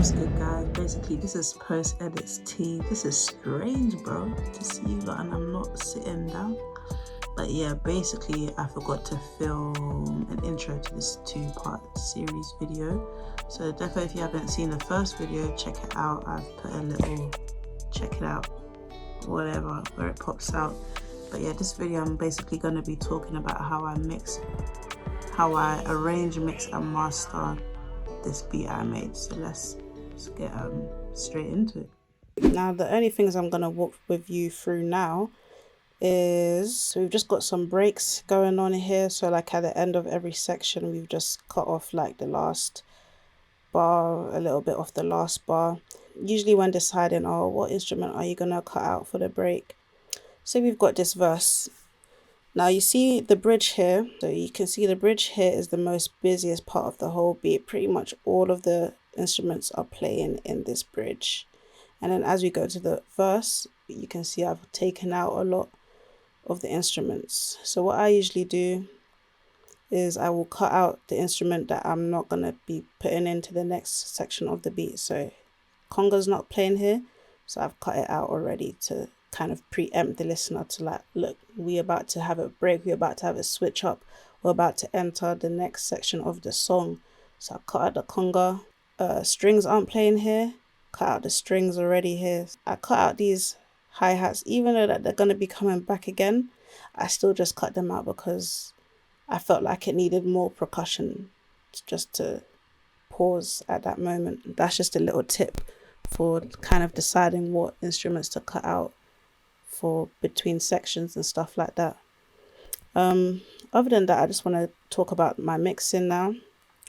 What's good, guys? Basically, this is post edits tea. This is strange, bro, to see you lot and I'm not sitting down. But yeah, basically, I forgot to film an intro to this 2-part series video. So definitely, if you haven't seen the first video, check it out. I've put a little check it out, whatever, where it pops out. But yeah, this video, I'm basically going to be talking about how I arrange, mix, and master this beat I made. So let's get straight into it. Now, the only things I'm gonna walk with you through now is we've just got some breaks going on here. So like at the end of every section, we've just cut off like the last bar, a little bit off the last bar. Usually when deciding, oh, what instrument are you gonna cut out for the break? So we've got this verse. Now you see the bridge here, so you can see the bridge here is the most busiest part of the whole beat. Pretty much all of the instruments are playing in this bridge. And then as we go to the verse, you can see I've taken out a lot of the instruments. So what I usually do is I will cut out the instrument that I'm not going to be putting into the next section of the beat. So conga's not playing here, so I've cut it out already to kind of preempt the listener to like, look, we're about to have a break, we're about to have a switch up, we're about to enter the next section of the song. So I cut out the conga. Strings aren't playing here, cut out the strings already here. I cut out these hi-hats, even though that they're going to be coming back again, I still just cut them out because I felt like it needed more percussion just to pause at that moment. That's just a little tip for kind of deciding what instruments to cut out for between sections and stuff like that. Other than that, I just want to talk about my mixing now.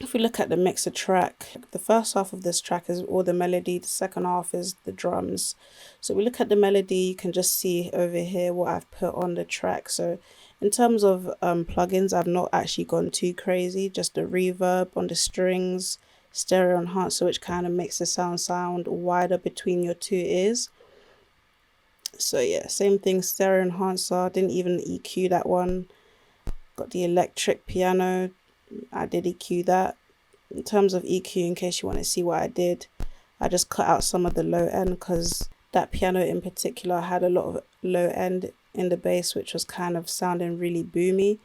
If we look at the mixer track, the first half of this track is all the melody, the second half is the drums. So we look at the melody, you can just see over here what I've put on the track. So in terms of plugins, I've not actually gone too crazy, just the reverb on the strings, stereo enhancer, which kind of makes the sound wider between your two ears. So yeah, same thing, stereo enhancer, didn't even EQ that one. Got the electric piano, I did EQ that. In terms of EQ, in case you want to see what I did, I just cut out some of the low end because that piano in particular had a lot of low end in the bass, which was kind of sounding really boomy.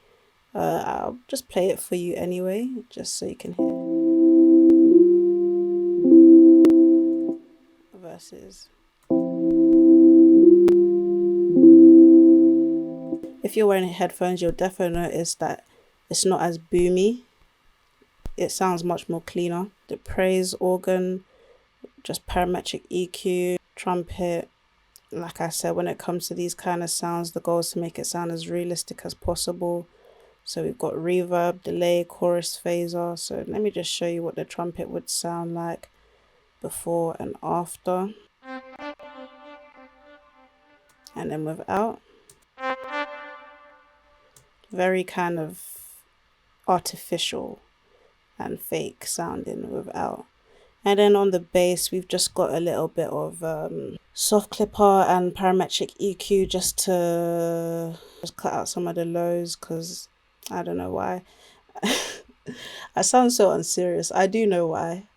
I'll just play it for you anyway, just so you can hear. Verses. If you're wearing headphones, you'll definitely notice that it's not as boomy. It sounds much more cleaner. The praise organ, just parametric EQ, trumpet. Like I said, when it comes to these kind of sounds, the goal is to make it sound as realistic as possible. So we've got reverb, delay, chorus, phaser. So let me just show you what the trumpet would sound like before and after. And then without. Very kind of artificial and fake sounding without. And then on the bass, we've just got a little bit of soft clipper and parametric EQ just to just cut out some of the lows because I don't know why. I sound so unserious. I do know why.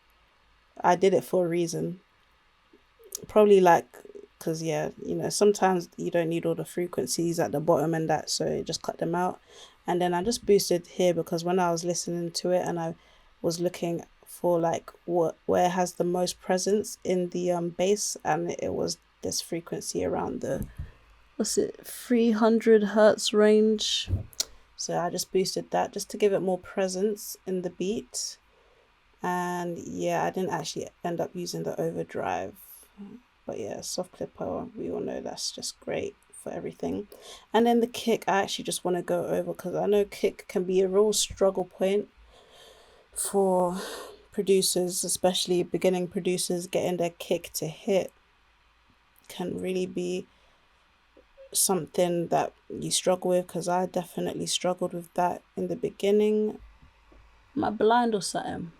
I did it for a reason. Probably like, because yeah, you know, sometimes you don't need all the frequencies at the bottom and that, so just cut them out. And then I just boosted here because when I was listening to it and I was looking for like where has the most presence in the bass, and it was this frequency around the 300 hertz range. So I just boosted that just to give it more presence in the beat. And yeah, I didn't actually end up using the overdrive, but yeah, soft clipper, we all know that's just great for everything. And then the kick, I actually just want to go over because I know kick can be a real struggle point for producers, especially beginning producers. Getting their kick to hit can really be something that you struggle with, because I definitely struggled with that in the beginning. Am I blind or something?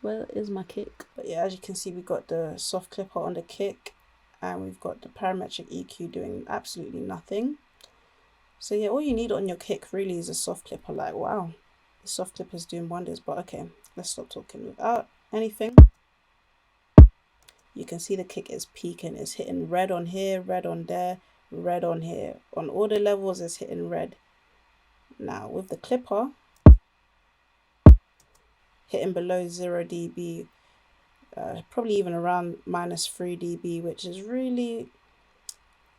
Where is my kick? But yeah, as you can see, we got the soft clipper on the kick and we've got the parametric EQ doing absolutely nothing. So yeah, all you need on your kick really is a soft clipper. Like, wow, the soft clipper is doing wonders. But okay, let's stop talking without anything. you can see the kick is peaking. It's hitting red on here, red on there, red on here. On all the levels, it's hitting red. Now with the clipper, hitting below 0 dB, probably even around -3 dB, which is really,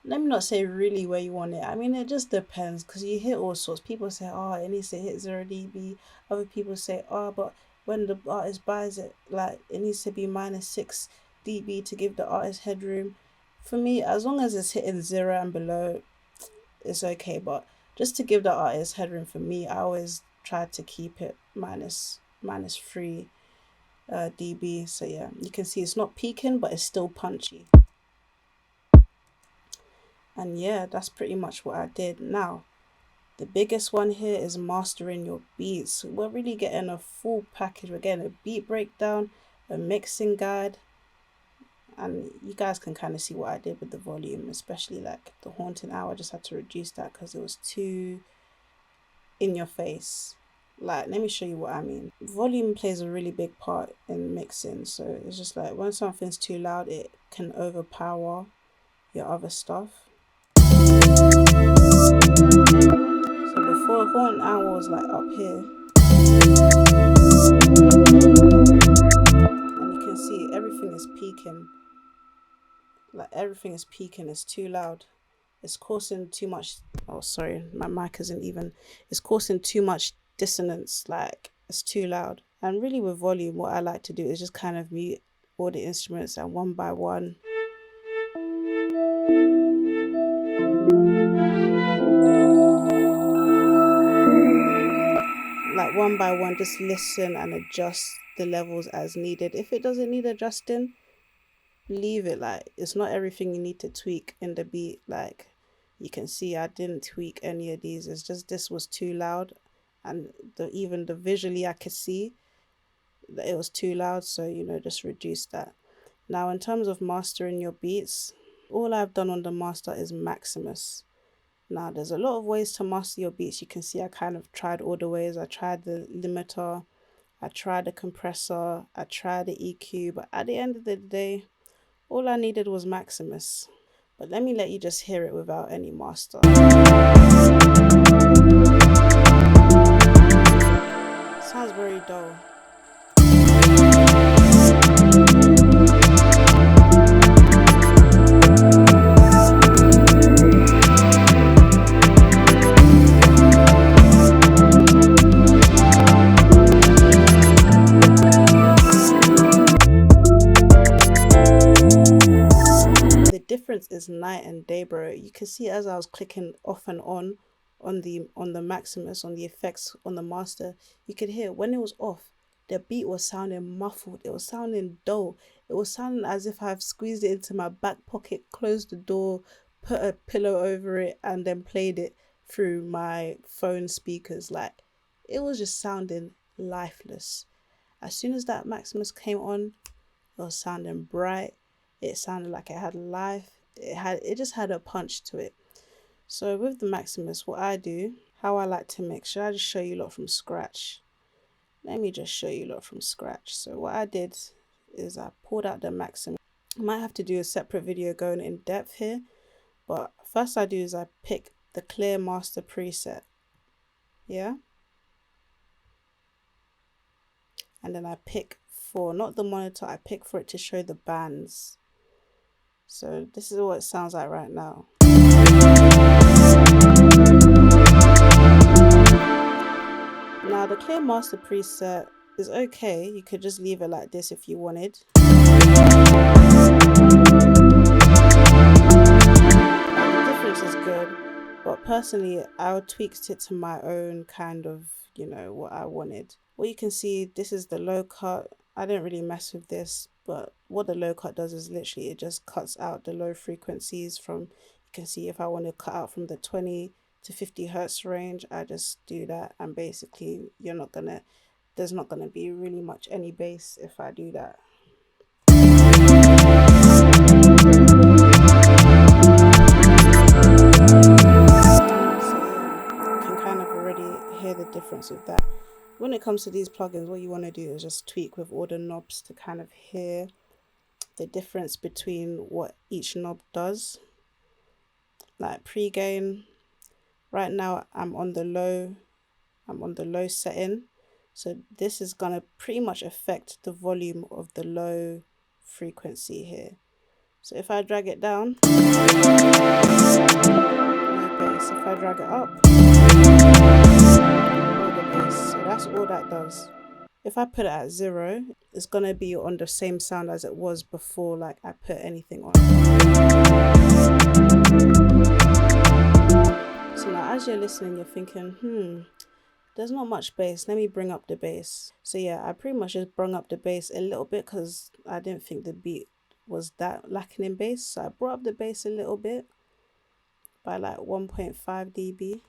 let me not say really where you want it. I mean, it just depends because you hit all sorts. People say, oh, it needs to hit 0 dB. Other people say, oh, but when the artist buys it, like it needs to be -6 dB to give the artist headroom. For me, as long as it's hitting 0 and below, it's okay. But just to give the artist headroom, for me, I always try to keep it -3 dB. So yeah, you can see it's not peaking, but it's still punchy. And yeah, that's pretty much what I did. Now, the biggest one here is mastering your beats. We're really getting a full package. We're getting a beat breakdown, a mixing guide, and you guys can kind of see what I did with the volume, especially like the haunting hour. I just had to reduce that because it was too in your face. Like, let me show you what I mean. Volume plays a really big part in mixing. So it's just like when something's too loud, it can overpower your other stuff. So before haunting hour was like up here, and you can see everything is peaking. Like everything is peaking. It's too loud. It's causing too much. Oh, sorry, my mic isn't even. It's causing too much dissonance. Like it's too loud. And really, with volume, what I like to do is just kind of mute all the instruments and one by one. Like one by one, just listen and adjust the levels as needed. If it doesn't need adjusting, leave it. Like it's not everything you need to tweak in the beat. Like you can see I didn't tweak any of these. It's just this was too loud, and even the visually I could see that it was too loud, so just reduce that. Now in terms of mastering your beats, all I've done on the master is Maximus. Now there's a lot of ways to master your beats. You can see I kind of tried all the ways. I tried the limiter, I tried the compressor, I tried the EQ, but at the end of the day, all I needed was Maximus. But let me let you just hear it without any master. Sounds very dull. Difference is night and day, bro. You can see as I was clicking off and on the Maximus, on the effects on the master, you could hear when it was off, the beat was sounding muffled. It was sounding dull. It was sounding as if I've squeezed it into my back pocket, closed the door, put a pillow over it, and then played it through my phone speakers. Like it was just sounding lifeless. As soon as that Maximus came on, it was sounding bright. It sounded like it had life. It just had a punch to it. So with the Maximus, what I do, how I like to mix, should I just show you lot from scratch? Let me just show you lot from scratch. So what I did is I pulled out the Maximus. I might have to do a separate video going in depth here, but first I do is I pick the clear master preset. Yeah. And then I pick for, not the monitor, I pick for it to show the bands. So this is what it sounds like right now. Now the clear master preset is okay. You could just leave it like this if you wanted. The difference is good, but personally I tweaked it to my own kind of, what I wanted. Well, you can see this is the low cut. I didn't really mess with this, but what the low cut does is literally it just cuts out the low frequencies from, you can see if I want to cut out from the 20 to 50 hertz range, I just do that, and basically there's not gonna be really much any bass if I do that. So you can kind of already hear the difference with that. When it comes to these plugins, what you want to do is just tweak with all the knobs to kind of hear the difference between what each knob does. Like pre-gain, right now I'm on the low setting, so this is gonna pretty much affect the volume of the low frequency here. So if I drag it down, no bass. If I drag it up, all the bass. So that's all that does. If I put it at 0, it's gonna be on the same sound as it was before, like I put anything on. So now as you're listening, you're thinking, there's not much bass. Let me bring up the bass. So yeah, I pretty much just brought up the bass a little bit because I didn't think the beat was that lacking in bass. So I brought up the bass a little bit by like 1.5 dB.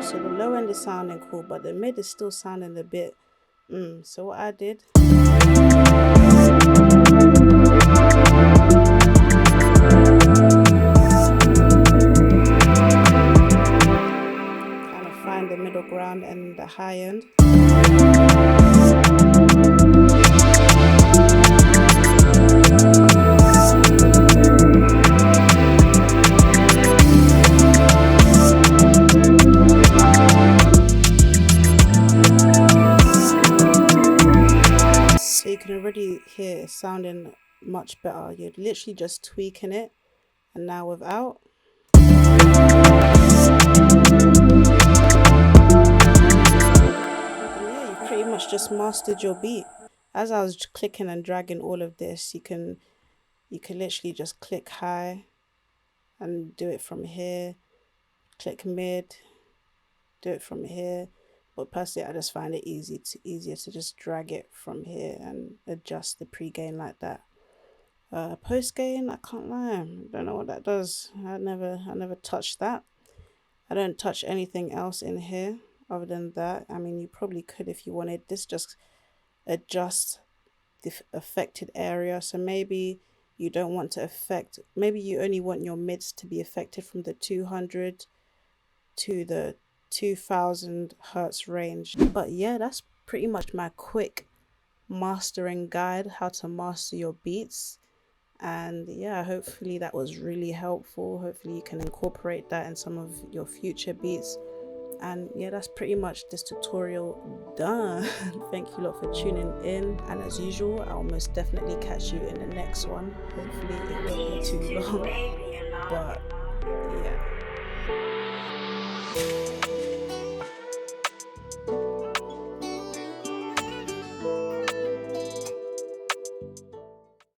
So the low end is sounding cool, but the mid is still sounding a bit so what I did, kind of find the middle ground and the high end. So you can already hear it sounding much better. You're literally just tweaking it, and now without. Yeah, you pretty much just mastered your beat. As I was clicking and dragging all of this, you can literally just click high and do it from here, click mid, do it from here. But personally, I just find it easier to just drag it from here and adjust the pre-gain like that. Post-gain, I can't lie, I don't know what that does. I never touched that. I don't touch anything else in here other than that. I mean, you probably could if you wanted. This just adjusts the affected area. So maybe you don't want to affect, maybe you only want your mids to be affected from the 200 to the 2000 hertz range. But yeah, that's pretty much my quick mastering guide, how to master your beats. And yeah, hopefully that was really helpful. Hopefully you can incorporate that in some of your future beats. And yeah, that's pretty much this tutorial done. Thank you a lot for tuning in, and as usual, I'll most definitely catch you in the next one. Hopefully it won't be too long, but yeah.